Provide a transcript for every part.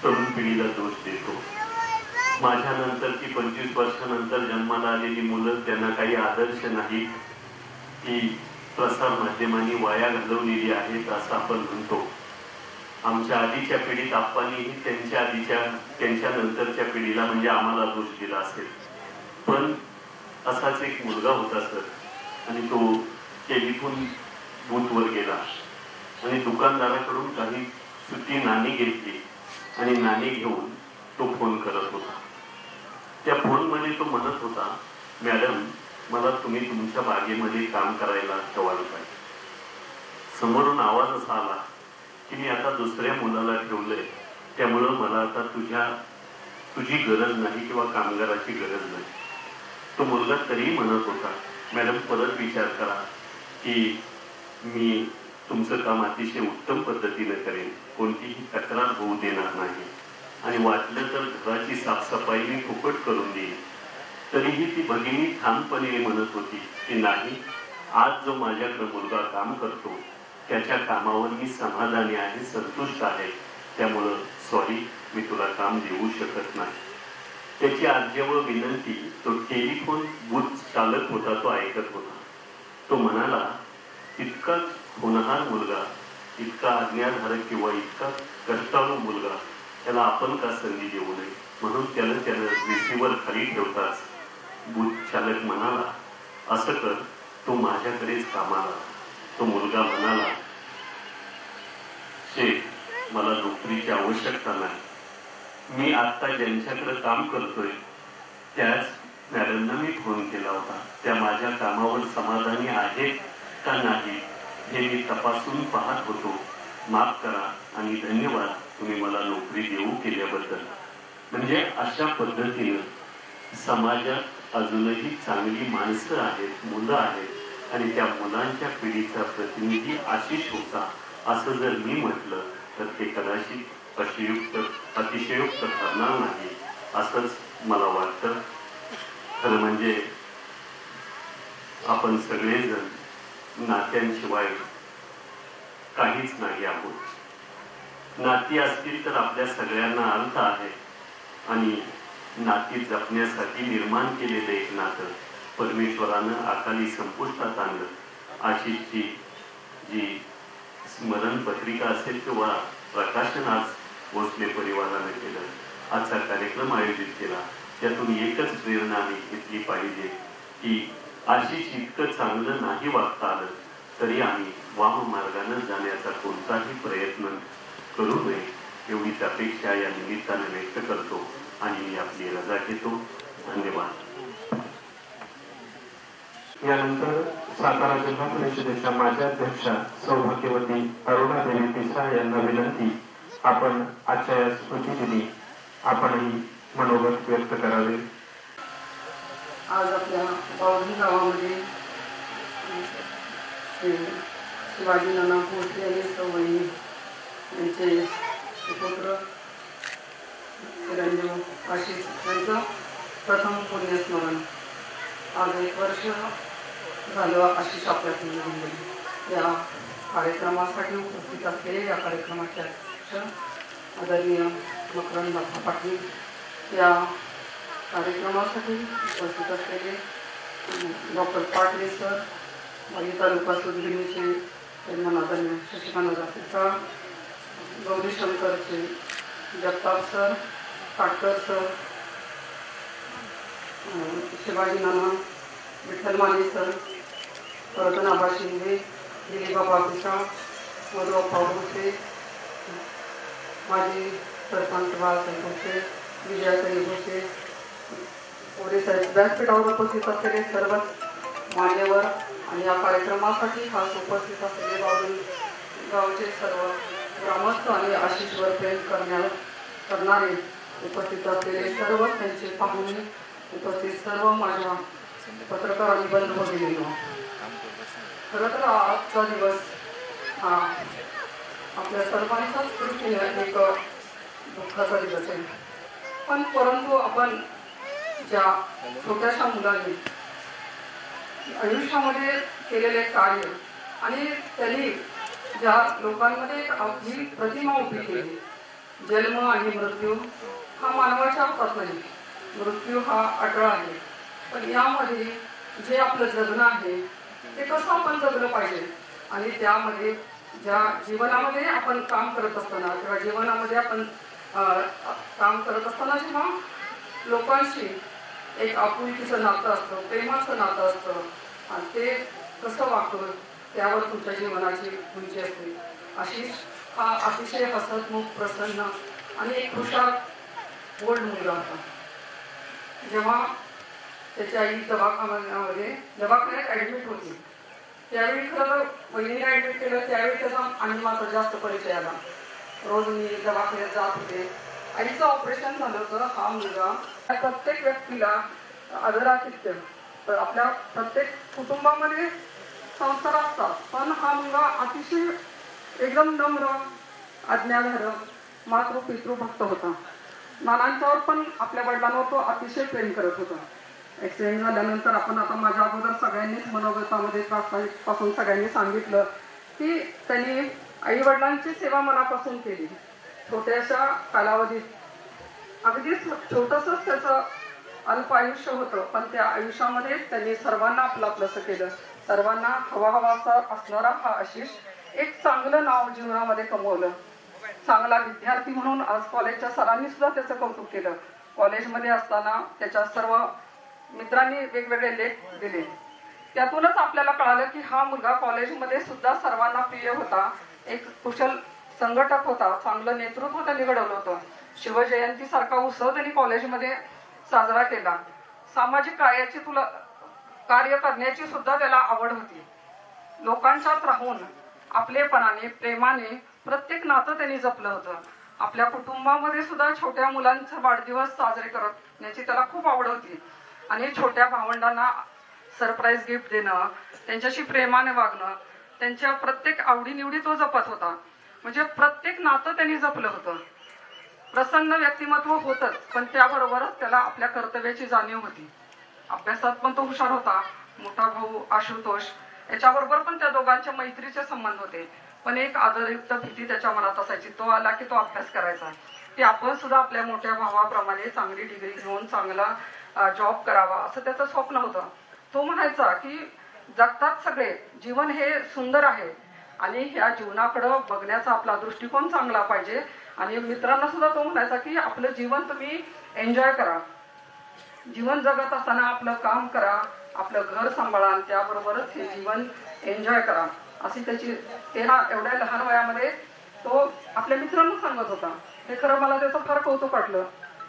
तरुण पिढीला दोष देतो. माझ्यानंतरची 25 वर्षानंतर जन्माला आलेली मुलं, त्यांना काही आदर्श नाहीत, ती प्रसार माध्यमांनी वाया घालवलेली आहेत असं आपण म्हणतो. आमच्या आधीच्या पिढीत आप्पांनीही त्यांच्या नंतरच्या पिढीला म्हणजे आम्हाला दोष दिला असेल. पण असाच एक मुलगा होता सर, आणि तो टेलिफोन बूथवर गेला आणि दुकानदाराकडून काही सुट्टी नाणी घेतली आणि नाणी घेऊन तो फोन करत होता. त्या फोनमध्ये तो म्हणत होता, मॅडम मला तुम्ही तुमच्या बागेमध्ये काम करायला ठेवायला पाहिजे. समोरून आवाज असा आला की मी आता दुसऱ्या मुलाला ठेवलंय, त्यामुळं मला आता तुझी गरज नाही किंवा कामगाराची गरज नाही. तो मुलगा तरीही म्हणत होता, मॅडम परत विचार करा की मी तुमचं काम अतिशय उत्तम पद्धतीने करेन, कोणतीही तक्रार होऊ देणार नाही, आणि वाटलं तर घराची साफसफाई मी फुकट करून देईन. तरीही ती भगिनी ठामपणे म्हणत होती की नाही, आज जो माझ्याकडे मुलगा काम करतो त्याच्या कामावर मी समाधानी आहे, संतुष्ट आहे, त्यामुळं सॉरी, मी तुला काम देऊ शकत नाही. त्याची आर्जव विनंती तो टेलिफोन बूथ चालक होता, तो ऐकत होता. तो म्हणाला, इतका होणहार मुलगा, इतका आज्ञाधारक किंवा इतका कष्टाळू मुलगा, त्याला आपण का संधी देऊ नये. म्हणून त्यानं रिसिव्हर खाली ठेवताच बूथ चालक म्हणाला, असं कर, तो माझ्याकडेच कामाला. तो मुलगा म्हणाला, शेठ, मला नोकरीची आवश्यकता नाही, मी आता ज्यांच्याकडे काम करतोय त्याच मॅडमना मी फोन केला होता, त्या माझ्या कामावर समाधानी आहेत का नाही हे मी तपासून पाहत होतो. माफ करा आणि धन्यवाद, तुम्ही मला नोकरी देऊ केल्याबद्दल. म्हणजे अशा पद्धतीनं समाजात अजूनही चांगली माणसं आहेत, मुलं आहेत, आणि त्या मुलांच्या पिढीचा प्रतिनिधी आशिष होता असं जर मी म्हटलं तर ते कदाचित अतिशयोक्त ठरणार नाही असंच मला वाटतं. खरं म्हणजे आपण सगळेजण नात्यांशिवाय काहीच नाही आहोत. नाती असतील तर आपल्या सगळ्यांना अर्थ आहे, आणि नाती जपण्यासाठी निर्माण केलेलं एक नातं परमेश्वरानं अकाली संपुष्टात आणलं. आशिषची जी स्मरण पत्रिका असेल किंवा प्रकाशन आज भोसले परिवाराने केलं, आजचा कार्यक्रम आयोजित केला, त्यातून एकच प्रेरणा आम्ही घेतली पाहिजे की आशिष इतकं चांगलं नाही वागता आलं तरी आम्ही वाम मार्गाने जाण्याचा कोणताही प्रयत्न करू नये, एवढीच अपेक्षा या निमित्ताने व्यक्त करतो आणि मी आपली रजा घेतो. धन्यवाद. यानंतर सातारा जिल्हा परिषदेच्या माजी अध्यक्षा सौभाग्यवती अरुणादेवी पिसाळ यांना विनंती, आपण आजच्या या स्मृतिदिनी आपणही मनोगत व्यक्त करावे. आज आपल्या बावधी गावामध्ये शिवाजी नाना भोसले आणि सवयी यांचे सुपुत्र चिरंजीव आशिष यांचं प्रथम पुण्यस्मरण. आज 1 वर्ष झालं आशिष आपल्यातून निघून गेले. या कार्यक्रमासाठी उपस्थित असलेले, या कार्यक्रमाचे अध्यक्ष आदरणीय मकरंद पाटील, या कार्यक्रमासाठी उपस्थित असलेले डॉक्टर पाटील सर, माजी तालुका सुदगिरीचे चेअरमन आदरणीय शशिकांत जातीचा, गौरी शंकरचे जगताप सर, काटकर सर, शिवाजी नाना, विठ्ठल माने सर, रतनाबा शिंदे, दिलीबाबा पिसाळ, मधुबाप्पा भोसले, माजी सरपंच बाळासाहेब भोसले, विजयाताई भोसले, ओरिसाहेब, व्यासपीठावर उपस्थित असलेले सर्वच मान्यवर आणि या कार्यक्रमासाठी खास उपस्थित असलेले बावडी गावचे सर्व ग्रामस्थ आणि आशिषवर प्रेम करणारे उपस्थित असलेले सर्व त्यांचे पाहुणे, उपस्थित सर्व माझ्या पत्रकार आणि बंधू भगिनींनो, खरं तर आजचा दिवस हा आपल्या सर्वांचाच दृष्टीने एक दुःखाचा दिवस आहे. पण परंतु आपण ज्या छोट्याशा मुलांनी आयुष्यामध्ये केलेले कार्य आणि त्यांनी ज्या लोकांमध्ये एक आपली प्रतिमा उभी केली, जन्म आणि मृत्यू हा मानवाच्या हातात नाही, मृत्यू हा अटळ आहे. पण यामध्ये जे आपलं जगणं आहे ते कसं आपण जगलं पाहिजे आणि त्यामध्ये ज्या जीवनामध्ये आपण काम करत असताना किंवा जीवनामध्ये आपण काम करत असताना जेव्हा लोकांशी एक आपुलकीचं नातं असतं, प्रेमाचं नातं असतं आणि ते कसं वागतं त्यावर तुमच्या जीवनाची उंची असते. आशिष हा अतिशय हसतमुख, प्रसन्न आणि एक हुशार बोल्ड मुलगा होता. जेव्हा त्याची आई दवाखान्यात ऍडमिट होती त्यावेळी खरं तर बहिणीला ऍडमिट केलं त्यावेळी त्याचा आणि माझा जास्त परिचय आला. रोज मी दवाखान्यात जात होते. आईचं ऑपरेशन झालं होतं. हा मुलगा प्रत्येक व्यक्तीला आदरातिथ्य तर आपल्या प्रत्येक कुटुंबामध्ये संस्कार असतात, पण हा मुलगा अतिशय एकदम नम्र, आज्ञाधारक, मातृपितृभक्त होता. नानांच्यावर पण आपल्या वडिलांवर तो अतिशय प्रेम करत होता. ऍक्सिडेंट झाल्यानंतर आपण आता माझ्या अगोदर सगळ्यांनीच मनोगतामध्ये पासून सगळ्यांनी सांगितलं की त्यांनी आई वडिलांची सेवा मनापासून केली. छोट्याशा कालावधीत अगदीच छोटंसंच त्याचं अल्प आयुष्य होतं, पण त्या आयुष्यामध्ये त्यांनी सर्वांना आपलं आपलंसं केलं. सर्वांना हवा असणारा हा आशिष एक चांगलं नाव जीवनामध्ये कमवलं. चांगला विद्यार्थी म्हणून आज कॉलेजच्या सरांनी सुद्धा त्याचं कौतुक केलं. कॉलेजमध्ये असताना त्याच्या सर्व मित्रांनी वेगवेगळे लेख दिले. त्यातूनच आपल्याला कळालं की हा मुलगा कॉलेजमध्ये सुद्धा सर्वांना प्रिय होता, एक कुशल संघटक होता, चांगलं नेतृत्व त्यांनी घडवलं होतं. शिवजयंती सारखा उत्सव त्यांनी कॉलेजमध्ये साजरा केला. सामाजिक कार्य करण्याची सुद्धा त्याला आवड होती. लोकांच्यात राहून आपलेपणाने, प्रेमाने प्रत्येक नातं त्यांनी जपलं होतं. आपल्या कुटुंबामध्ये सुद्धा छोट्या मुलांचे वाढदिवस साजरे करण्याची त्याला खूप आवड होती आणि छोट्या भावंडांना सरप्राईज गिफ्ट देणं, त्यांच्याशी प्रेमाने वागणं, त्यांच्या प्रत्येक आवडीनिवडी तो जपत होता. म्हणजे प्रत्येक नातं त्यांनी जपलं होतं. प्रसन्न व्यक्तिमत्व होतच, पण त्याबरोबरच त्याला आपल्या कर्तव्याची जाणीव होती. अभ्यासात पण तो हुशार होता. मोठा भाऊ आशुतोष याच्याबरोबर पण त्या दोघांच्या मैत्रीचे संबंध होते, पण एक आदरयुक्त भीती त्याच्या मनात असायची. तो आला की तो अभ्यास करायचा, की आपण सुद्धा आपल्या मोठ्या भावाप्रमाणे चांगली डिग्री घेऊन चांगला जॉब करावा असं त्याचं स्वप्न होतं. तो म्हणायचा की जगतात सगळे, जीवन हे सुंदर आहे आणि ह्या जीवनाकडं बघण्याचा आपला दृष्टिकोन चांगला पाहिजे. आणि मित्रांना सुद्धा तो म्हणायचा की आपलं जीवन तुम्ही एन्जॉय करा, जीवन जगत असताना आपलं काम करा, आपलं घर सांभाळा आणि त्याबरोबरच हे जीवन एन्जॉय करा, अशी त्याची एवढ्या लहान वयामध्ये तो आपल्या मित्रांना सांगत होता. हे खरं मला त्याचं फार कौतुक वाटलं.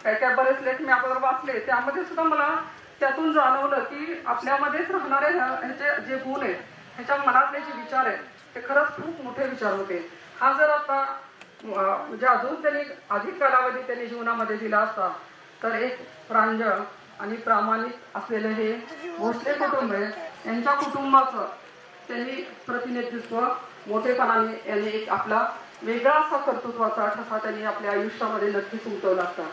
काय बरेच लेख मी आपल्यावर वाचले, त्यामध्ये सुद्धा मला त्यातून जाणवलं की आपल्यामध्येच राहणारे ह्याचे जे गुण आहेत, ह्याच्या मनातले जे विचार आहेत ते खरंच खूप मोठे विचार होते. हा जर आता म्हणजे अजून त्यांनी अधिक कालावधी त्यांनी जीवनामध्ये दिला असता तर एक प्रांजळ आणि प्रामाणिक असलेलं हे भोसले कुटुंब आहे, यांच्या कुटुंबाचं त्यांनी प्रतिनिधित्व मोठेपणाने यांनी एक आपला वेगळा असा कर्तृत्वाचा ठसा त्यांनी आपल्या आयुष्यामध्ये नक्कीच उमटवला असता.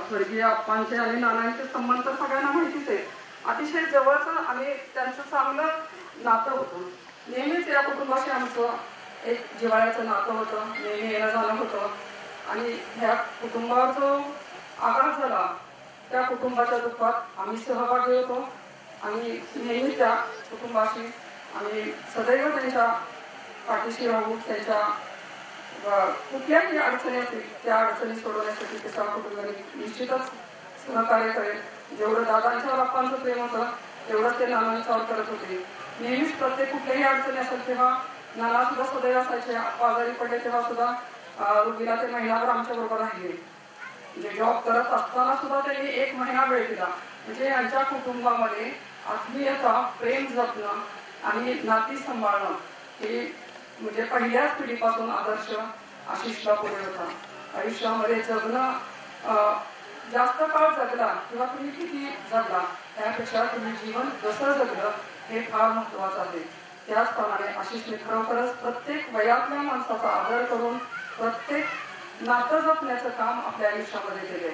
स्वर्गीय आप्पांचे आणि नानांचे संबंध सगळ्यांना माहितीच आहे. अतिशय जवळचं आणि त्यांचं चांगलं नातं होतं. नेहमीच या कुटुंबाशी आमचं एक जिव्हाळ्याचं नातं होतं, नेहमी येणं जाणं होतं. आणि ह्या कुटुंबावर जो आघात झाला त्या कुटुंबाच्या दुःखात आम्ही सहभागी होतो आणि नेहमी त्या कुटुंबाशी आम्ही सदैव त्यांच्या पाठीशी राहू. त्यांच्या कुठल्याही अडचणी असतील त्या अडचणी सोडवण्यासाठी त्याच्या कुटुंबाने निश्चितच सहकार्य करेल. जेवढं दादांच्यावर आप्पांचं प्रेम होतं तेवढंच ते नानांच्यावर करत होते. नेहमीच प्रत्येक कुठल्याही अडचणी असेल तेव्हा नाना सुद्धा सदैव असायचे. आप्पा आजारी पडले तेव्हा सुद्धा रुबीला ते महिनाभर आमच्या बरोबर राहिले. म्हणजे जॉब करत असताना सुद्धा त्यांनी 1 महिना वेळ दिला. म्हणजे यांच्या कुटुंबामध्ये आत्मीयता, प्रेम जपणं आणि नाती सांभाळणं हे म्हणजे पहिल्याच पिढीपासून आदर्श आशिषला पुढे होता. आयुष्यामध्ये जगणं जास्त काळ जगला किंवा तुम्ही किती जगला त्यापेक्षा तुम्ही जीवन कसं जगलं हे फार महत्वाचं आहे. त्याचप्रमाणे आशिषने खरोखरच प्रत्येक वयातल्या माणसाचा आदर करून प्रत्येक नातं जपण्याचं काम आपल्या आयुष्यामध्ये केले.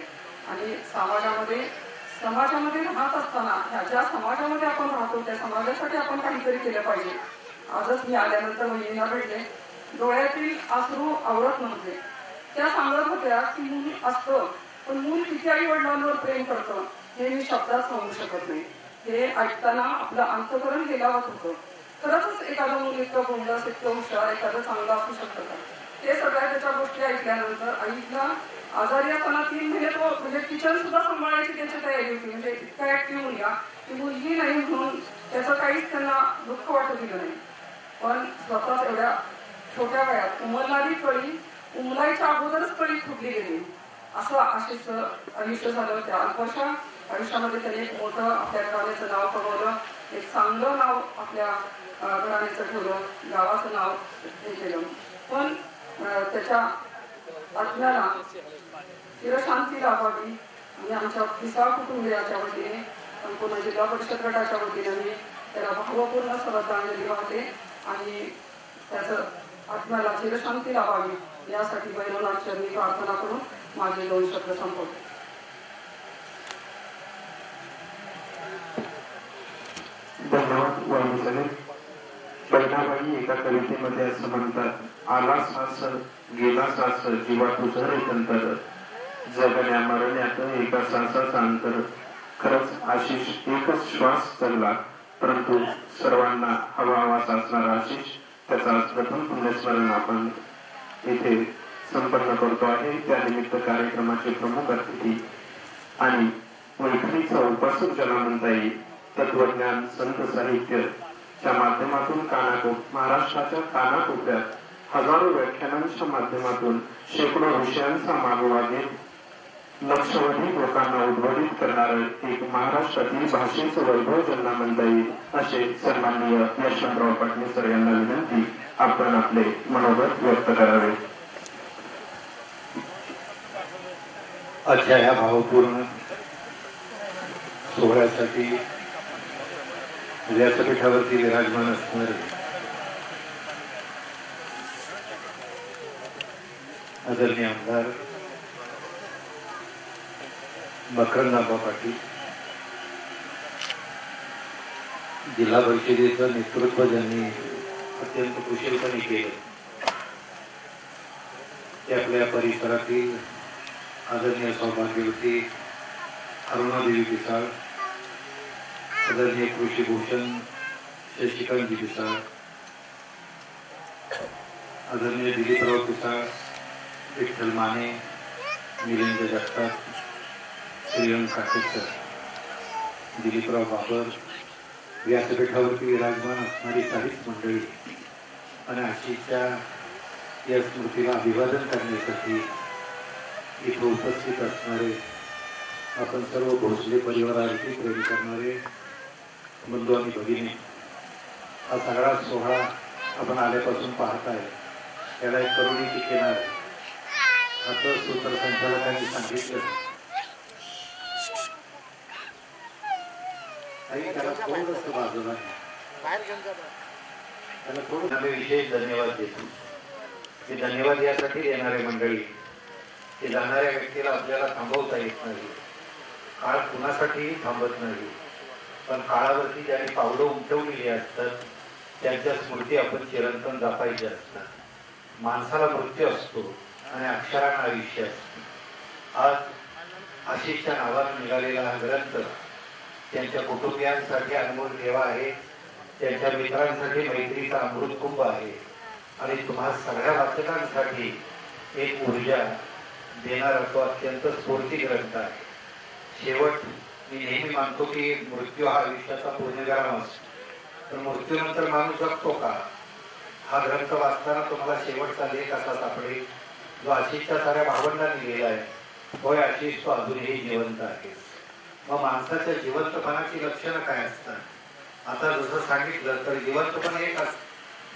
आणि समाजामध्ये राहत असताना ज्या समाजामध्ये आपण राहतो त्या समाजासाठी आपण काहीतरी केलं पाहिजे. आजच मी आल्यानंतर वहिनीला भेटले, डोळ्यातील अश्रू आवरत नव्हते. त्या सांगत होत्या की मूल असतं, पण मूल किती आई वडिलांवर प्रेम करतं हे मी शब्दात सांगू शकत नाही. हे ऐकताना आपलं अंतःकरण हेलावत होतं. खरंच एखादं मूल इतकं गोंडस, इतकं हुशार, एखादं चांगलं असू शकतं का? ते सगळ्या त्याच्या गोष्टी ऐकल्यानंतर आईला आजारी असताना 3 महिने तो म्हणजे किचन सुद्धा सांभाळायची त्याची तयारी होती. म्हणजे इतका ऍक्टिव्ह मुलगा की मुलगी नाही म्हणून त्याचं काहीच त्यांना दुःख वाटू दिलं नाही. पण स्वतःच एवढ्या छोट्या वयात उमलणारी कळी उमलायच्या अगोदरच कळी फुटली गेली. असं आशेचं आयुष्य झालं. त्या अल्पशा आयुष्यामध्ये त्याने एक मोठं आपल्या घराण्याचं नाव कमवलं, एक चांगलं नाव आपल्या घराण्याचं ठेवलं, गावाचं नाव हे केलं. पण त्याच्या आत्म्याला चिरशांती लाभावी आणि आमच्या पिसाळ कुटुंबियाच्या वतीने, संपूर्ण जिल्हा परिषद गटाच्या वतीने मी त्याला भावपूर्ण श्रद्धांजली वाहते आणि त्याचं आत्म्याला चिरशांती लाभावी यासाठी भैरवनाथ चरणी प्रार्थना करून माझे 2 शब्द संपवते. धन्यवाद वाहिनीकडे. बहिणाबाई एका कवितेमध्ये असं म्हणतात, आला सास गेला सास जीवा तुझं एकंतर, जगण्या मरण्यात एका सासाचा अंतर. खरंच आशिष एकच श्वास जगला, परंतु सर्वांना हवा साचणारा आशिष, त्याचा प्रथम पुण्यस्मरण आपण इथे संपन्न करतो आहे. त्यानिमित्त कार्यक्रमाचे प्रमुख अतिथी आणि मैत्रीचा उपासक ज्याला म्हणता येईल, तत्वज्ञान संत साहित्याच्या माध्यमातून महाराष्ट्राच्या कानाकोपऱ्यात हजारो व्याख्यानांच्या माध्यमातून शेकडो विषयांचा मागोवा घेत लक्षावधी लोकांना उद्बोधित करणारं एक महाराष्ट्रातील भाषेचं वैभव ज्यांना म्हणता येईल असे सन्माननीय यशवंतराव पाटील सर यांना विनंती, आपण आपले मनोगत व्यक्त करावे. अच्छा, या भावपूर्ण सोहळ्यासाठी व्यासपीठावरती विराजमान असणारे आदरणीय आमदार मकरंद पाटील, जिल्हा परिषदेचं नेतृत्व ज्यांनी अत्यंत कुशलपणे केलं, ते आपल्या परिसरातील आदरणीय सौभाग्यवती अरुणादेवी पिसाळ, आदरणीय कृषीभूषण शशिकांतजी पिसाळ, आदरणीय दिलीपराव पिसाळ, विठ्ठल माने, मिलिंद जगताप, श्रीरंग काटेकर, दिलीपराव बाबर, व्यासपीठावरती विराजमान असणारी सारीच मंडळी आणि आशीच्या या स्मृतीला अभिवादन करण्यासाठी इथे उपस्थित असणारे आपण सर्व भोसले परिवारावरती प्रेम करणारे बंधू आणि भगिनी, हा सगळा सोहळा आपण आल्यापासून पाहताय. त्याला एक करुणीची किनार आहे असं सूत्रसंचालकांनी सांगितलं. त्याला थोडंसं बाजूला त्याला थोडं विशेष धन्यवाद देतो. हे धन्यवाद यासाठी देणारे मंडळी, ते जाणाऱ्या व्यक्तीला आपल्याला थांबवता येत नाही. काळ कुणासाठीही थांबत नाही, पण काळावरती ज्यांनी पावलं उमटवलेली असतात त्यांच्या स्मृती आपण चिरंतन जपायच्या असतात. माणसाला मृत्यू असतो आणि अक्षरांना आयुष्य असते. आज आशिषच्या नावानं निघालेला हा ग्रंथ त्यांच्या कुटुंबियांसाठी अनमोल ठेवा आहे, त्यांच्या मित्रांसाठी मैत्रीचा अमृतकुंभ आहे आणि तुम्हा सगळ्या वाचकांसाठी एक ऊर्जा देणारा तो अत्यंत स्फूर्ती ग्रंथ आहे. शेवट मी नेहमी मानतो की मृत्यू हा आयुष्याचा पूर्णविराम असतो, पण मृत्यूनंतर माणूस जगतो का? हा ग्रंथ वाचताना तुम्हाला शेवटचा लेख असा सापडेल जो आशिषच्या साऱ्या भावंडांनी लिहिला आहे. होय आशिष, तो अजूनही जिवंत आहे. मग माणसाच्या जिवंतपणाची लक्षणं काय असतात? आता जसं सांगितलं तर जिवंतपण एक असतं,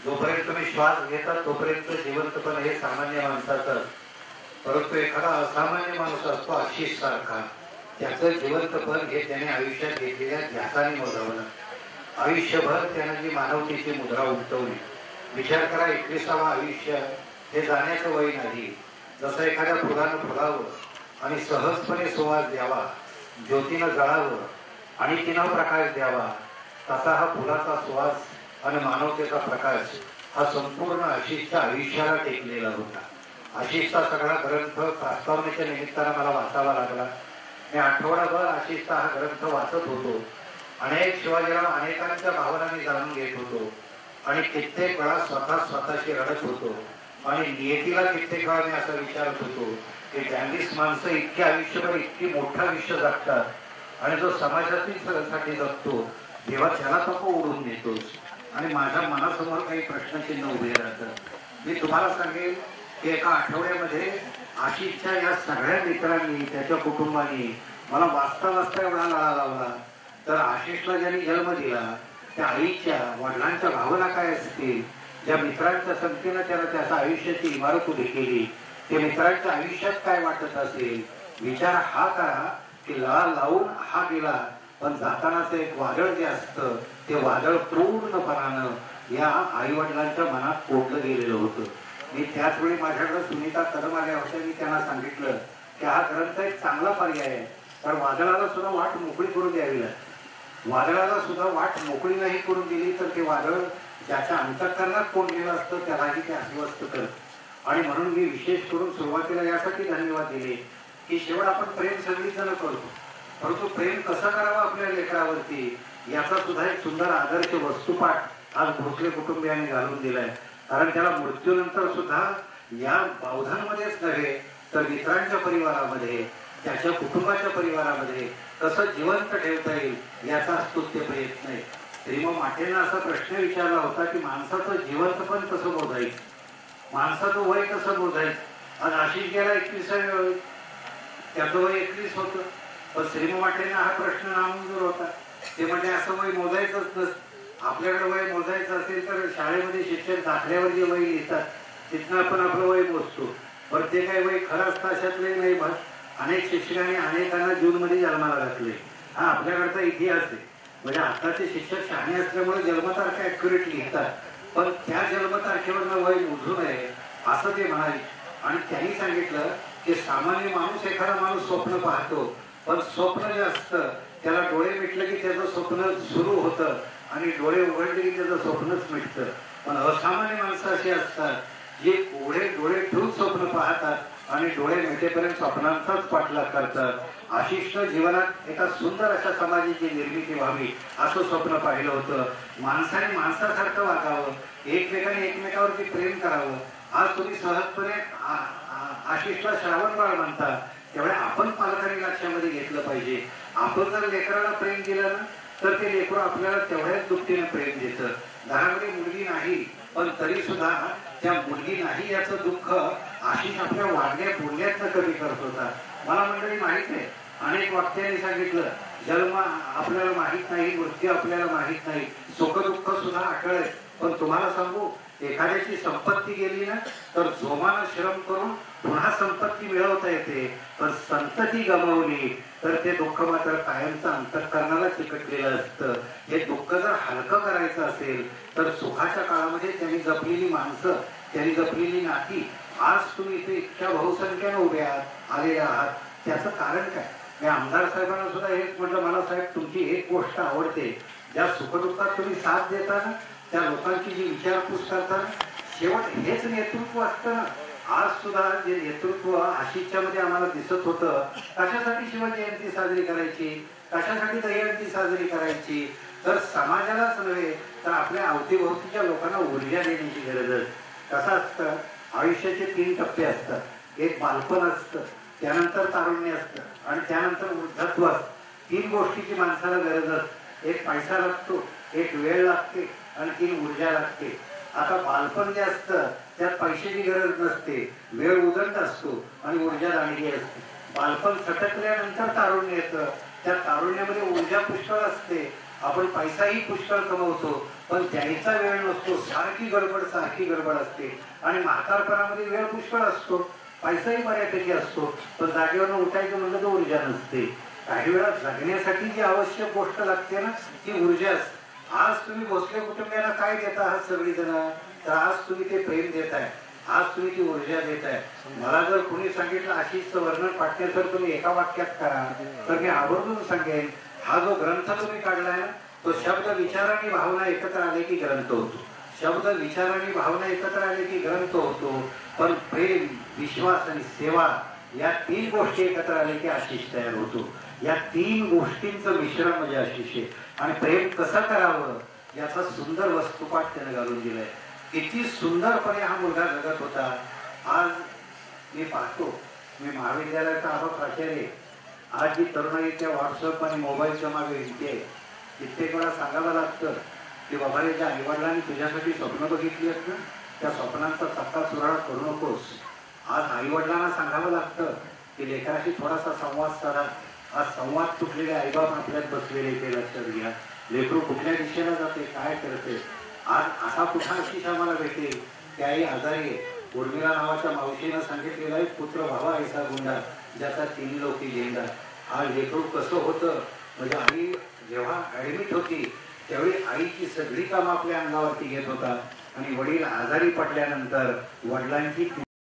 जोपर्यंत तुम्ही श्वास घेता तोपर्यंत जिवंतपण हे सामान्य माणसाचं, परंतु एखादा असामान्य माणूस असतो आशिष सारखा, त्याचं जिवंतपण हे त्याने आयुष्यात घेतलेल्या ध्यासाने मोजावं. आयुष्यभर त्याने जी मानवतेची मुद्रा उमटवली. विचार करा, 21वा आयुष्य हे जाण्याचं वय नाही. जसं एखाद्या फुलानं फुलावं आणि सहजपणे सुवास द्यावा, ज्योतीनं जळावं आणि तिनं प्रकाश द्यावा, तसा हा फुलाचा सुवास आणि मानवतेचा प्रकाश हा संपूर्ण आशिषच्या आयुष्याला टेकलेला होता. आशिषचा सगळा ग्रंथ प्रस्तावनेच्या निमित्तानं मला वाचावा लागला. मी आठवडाभर आशिषचा हा ग्रंथ वाचत होतो. अनेक शिवाजीराव अनेकांच्या भावना मी जाणून घेत होतो आणि कित्येक वेळा स्वतःशी रडत होतो आणि नियतीला कित्येक वेळा मी असं विचारत होतो की ज्यांनीच माणसं इतकी आयुष्यभर इतकी मोठं आयुष्य जगतात आणि जो समाजासाठी जगतो तेव्हा त्याला नको उडून देतोस. आणि माझ्या मनासमोर काही प्रश्नचिन्ह उभे राहतात. मी तुम्हाला सांगेन की एका आठवड्यामध्ये आशिषच्या या सगळ्या मित्रांनी त्याच्या कुटुंबाने मला वाचता एवढा लढा लावला. तर आशिषला ज्यांनी जन्म दिला त्या आईच्या वडिलांच्या भावना काय असतील, ज्या मित्रांच्या संख्येनं त्याला त्याच्या आयुष्याची इमारत उभी केली ते मित्रांच्या आयुष्यात काय वाटत असेल. विचार हा करा की लळा लावून हा गेला, पण जातानाचं एक वादळ जे असतं ते वादळ पूर्णपणानं या आई वडिलांच्या मनात कोटलं गेलेलं होतं. मी त्याच वेळी माझ्याकडे सुनीता कदम आल्या होत्या. मी त्यांना सांगितलं की हा ग्रंथ एक चांगला पर्याय आहे, तर वादळाला सुद्धा वाट मोकळी करून द्यावी लागते. वादळाला सुद्धा वाट मोकळी नाही करून दिली तर ते वादळ ज्याच्या अंतःकरणात कोंडलेलं असतं त्यालाही ते अस्वस्थ करत. आणि म्हणून मी विशेष करून सुरुवातीला यासाठी धन्यवाद दिले की शेवट आपण प्रेम सगळीच जण करतो, परंतु प्रेम कसं करावं आपल्या लेकरावरती याचा सुद्धा एक सुंदर आदर्श वस्तुपाठ आज भोसले कुटुंबियांनी घालून दिलाय. कारण त्याला मृत्यूनंतर सुद्धा या बौद्धांमध्येच नव्हे तर मित्रांच्या परिवारामध्ये त्याच्या कुटुंबाच्या परिवारामध्ये कसं जिवंत ठेवता येईल याचा स्तुत्य प्रयत्न आहे. श्रीम माटेंना असा प्रश्न विचारला होता की माणसाचं जिवंत पण कसं मोजायचं, माणसाचं वय कसं मोजायचं. आज आशिष गेला 21व्या वय, त्याचं वय 21 होतं, पण श्रीम माटेंना हा प्रश्न नामंजूर होता. ते म्हणजे असं वय मोजायचंच नसतं. आपल्याकडे वय मोजायचं असेल तर शाळेमध्ये शिक्षक दाखल्यावर जे वय लिहितात तिथनं आपण आपलं वय मोजतो. पण ते काही वय खरं असतं अशातले नाही. बघ, अनेक शिक्षकांनी अनेकांना जूनमध्ये जन्माला घातले. हा आपल्याकडचा इतिहास आहे. म्हणजे आताचे शिक्षक शहाणे असल्यामुळे जन्मतारखा ऍक्युरेट लिहितात, पण त्या जन्मतारखेवरनं वय मोजू नये असं ते म्हणाले. आणि त्यांनी सांगितलं की सामान्य माणूस एखादा माणूस स्वप्न पाहतो, पण स्वप्न जे असतं त्याला डोळे मिटलं की त्याचं स्वप्न सुरू होतं आणि डोळे उघडले की त्याचं स्वप्नच मिटतं. पण असामान्य माणसं अशी असतात जे उघडे डोळे ठेवून स्वप्न पाहतात आणि डोळे मिटेपर्यंत स्वप्नांचाच पाठलाग करतात. आशिष जीवनात एका सुंदर अशा समाजाची निर्मिती व्हावी असं स्वप्न पाहिलं होतं. माणसाने माणसासारखं वागावं, एकमेकाने एकमेकावरती प्रेम करावं. आज तुम्ही सहजपणे आशिषला श्रावण बाळ म्हणता, त्यामुळे आपण पालकांनी लक्षामध्ये घेतलं पाहिजे. आपण जर लेकराला प्रेम दिलं ना तर ते लेकरं आपल्याला तेवढ्याच दुपटीनं प्रेम देतं. घरामध्ये मुलगी नाही पण तरी सुद्धा त्या मुलगी नाही याचं दुःख आशिष आपल्या वागण्या बोलण्यातनं कमी करत होता. मला मंडळी माहित आहे, अनेक वक्त्यांनी सांगितलं जन्म आपल्याला माहित नाही, मृत्यू आपल्याला माहित नाही, सुख दुःख सुद्धा अटळ आहे. पण तुम्हाला सांगू, एखाद्याची संपत्ती गेली ना तर जोमानं श्रम करून पुन्हा संपत्ती मिळवता येते, पण संतती गमावली तर ते दुःख मात्र कायमचं अंतःकरणाला चिकटलेलं असतं. हे दुःख जर हलकं करायचं असेल तर सुखाच्या काळामध्ये त्यांनी जपलेली माणसं, त्यांनी जपलेली नाती, आज तुम्ही इथे इतक्या बहुसंख्येनं उभे आलेले आहात, त्याचं कारण काय. मी आमदार साहेबांना सुद्धा हेच म्हटलं, मला साहेब तुमची एक गोष्ट आवडते, ज्या सुखदुःखात तुम्ही साथ देता ना त्या लोकांची जी विचारपूस करता, शेवट हेच नेतृत्व असतं ना. आज सुद्धा जे नेतृत्व आशिषच्या मध्ये आम्हाला दिसत होतं, कशासाठी शिवाजी जयंती साजरी करायची, कशासाठी दहीहंडी साजरी करायची, तर समाजालाच नव्हे तर आपल्या अवतीभोवतीच्या लोकांना ऊर्जा देण्याची गरज आहे. कसं असतं, आयुष्याचे 3 टप्पे असतात. एक बालपण असतं, त्यानंतर तारुण्य असतं आणि त्यानंतर वृद्धत्व असतं. 3 गोष्टीची माणसाला गरज असते. एक पैसा लागतो, एक वेळ लागते आणि 3 ऊर्जा लागते. आता बालपण जे असतं त्यात पैशाची गरज नसते, वेळ उदंड असतो आणि ऊर्जा दांडगी असते. बालपण सटकल्यानंतर तारुण्य येतं, त्या तारुण्यामध्ये ऊर्जा पुष्कळ असते, आपण पैसाही पुष्कळ कमवतो, पण द्यायचा वेळ नसतो, सारखी गडबड असते. आणि म्हातारपणामध्ये वेळ पुष्कळ असतो, पैसाही बऱ्यापैकी असतो, पण जागेवरनं उठायचं म्हणलं तर ऊर्जा नसते. काही वेळा जगण्यासाठी जी आवश्यक गोष्ट लागते ना ती ऊर्जा असते. आज तुम्ही भोसले कुटुंबियांना काय देता आहात सगळीजण, तर आज तुम्ही ते प्रेम देताय, आज तुम्ही ती ऊर्जा देताय. मला जर कुणी सांगितलं आशिषचं वर्णन पाठण्याचं तुम्ही एका वाक्यात करा तर मी आवर्जून सांगेन, हा जो ग्रंथ तुम्ही काढलाय ना तो शब्द विचार आणि भावना एकत्र आले की ग्रंथ होतो. शब्द विचार आणि भावना एकत्र आले की ग्रंथ होतो, पण प्रेम विश्वास आणि सेवा या 3 गोष्टी एकत्र आले की आशिष तयार होतो. या 3 गोष्टींचं मिश्रण म्हणजे आशिष आहे. आणि प्रेम कसं करावं याचा सुंदर वस्तुपाठ त्याने घालून दिलाय. किती सुंदरपणे हा मुलगा जगत होता. आज मी पाहतो, मी महाविद्यालयाचा आबा प्राचार्य, आज जी तरुणाई त्या व्हॉट्सअप आणि मोबाईलच्या मागे हिंडते, कित्येक वेळा सांगावं लागतं की बाबा रे, ज्या आईवडिलांनी तुझ्यासाठी स्वप्न बघितली आहेत ना, त्या स्वप्नांचा चक्का चुराडा करू नकोस. आज आईवडिलांना सांगावं लागतं की लेकराशी थोडासा संवाद साधा. आज संवाद तुटलेले आईबाप आपल्यात बसलेले ते लक्षात घ्या. लेकरू कुठल्या दिशेला जाते, काय करते. आज असा कुठला आशिष आम्हाला भेटेल की आई आजारी आहे. उर्मिला नावाच्या मावशीनं सांगितलेला आहे, पुत्र व्हावा ऐसा गुंडा ज्याचा 3 लोकी झेंडा. हा लेकरू कसं होतं म्हणजे आई जेव्हा ऍडमिट होती त्यावेळी आईची सगळी कामं आपल्या अंगावरती घेत होता आणि वडील आजारी पडल्यानंतर वडिलांची